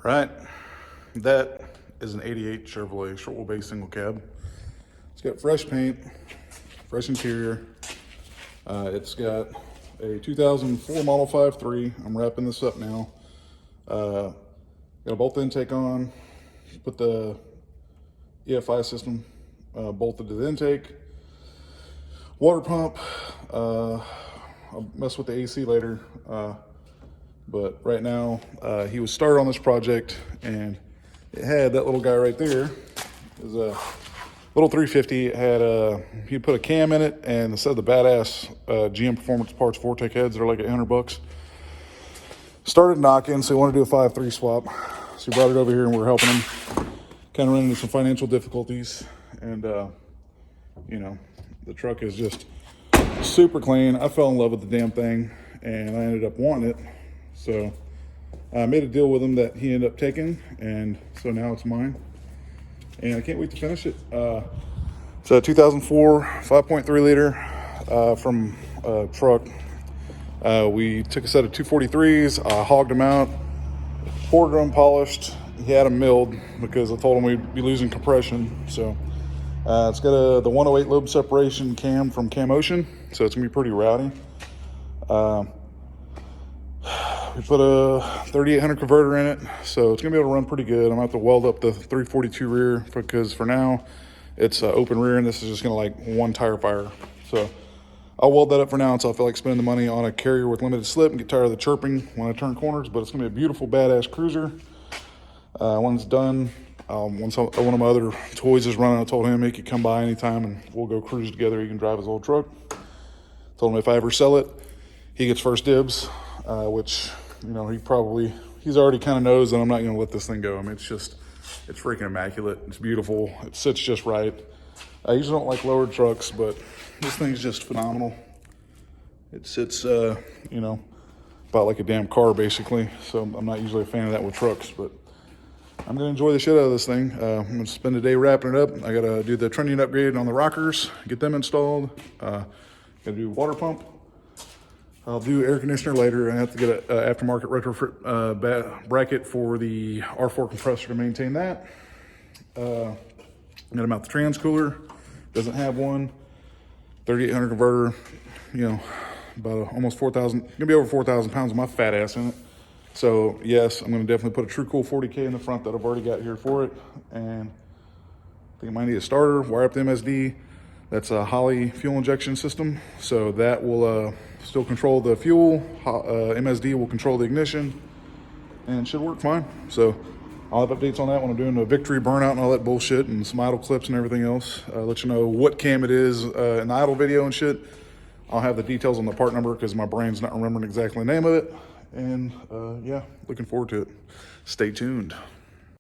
Right, that is an 88 Chevrolet short wheelbase single cab. It's got fresh paint, fresh interior. It's got a 2004 Model 5.3. I'm wrapping this up now. Got a bolt intake on, put the EFI system bolted to the intake. Water pump, I'll mess with the AC later. But right now, he was started on this project, and it had that little guy right there. It was a little 350. It had he put a cam in it, and instead of the badass GM Performance Parts Vortec heads, they're like $100. Started knocking, so he wanted to do a 5.3 swap. So he brought it over here, and we're helping him. Kind of running into some financial difficulties, and you know, the truck is just super clean. I fell in love with the damn thing, and I ended up wanting it. So I made a deal with him that he ended up taking, and so now it's mine. And I can't wait to finish it. It's a 2004 5.3 liter from a truck. We took a set of 243s, hogged them out, poured them, polished. He had them milled because I told him we'd be losing compression. So it's got the 108 lobe separation cam from Cam Ocean, so it's gonna be pretty rowdy. We put a 3800 converter in it, so it's gonna be able to run pretty good. I'm gonna have to weld up the 342 rear because for now it's open rear, and this is just gonna like one tire fire. So I'll weld that up for now until I feel like spending the money on a carrier with limited slip and get tired of the chirping when I turn corners. But it's gonna be a beautiful, badass cruiser. When it's done, once one of my other toys is running, I told him he could come by anytime and we'll go cruise together. He can drive his old truck. Told him if I ever sell it, he gets first dibs, which, you know, he's already kind of knows that I'm not going to let this thing go. I mean, it's freaking immaculate. It's beautiful. It sits just right. I usually don't like lowered trucks, but this thing's just phenomenal. It sits, you know, about like a damn car, basically. So I'm not usually a fan of that with trucks, but I'm going to enjoy the shit out of this thing. I'm going to spend the day wrapping it up. I got to do the trunnion upgrade on the rockers, get them installed. Got to do water pump. I'll do air conditioner later. I have to get an aftermarket retrofit bracket for the R4 compressor to maintain that. Got to mount the trans cooler. Doesn't have one. 3800 converter. You know, about almost 4,000. Gonna be over 4,000 pounds of my fat ass in it. So yes, I'm gonna definitely put a True Cool 40K in the front that I've already got here for it. And I think I might need a starter. Wire up the MSD. That's a Holley fuel injection system. So that will still control the fuel. MSD will control the ignition, and should work fine. So I'll have updates on that when I'm doing the victory burnout and all that bullshit and some idle clips and everything else. Let you know what cam it is in the idle video and shit. I'll have the details on the part number because my brain's not remembering exactly the name of it. And yeah, looking forward to it. Stay tuned.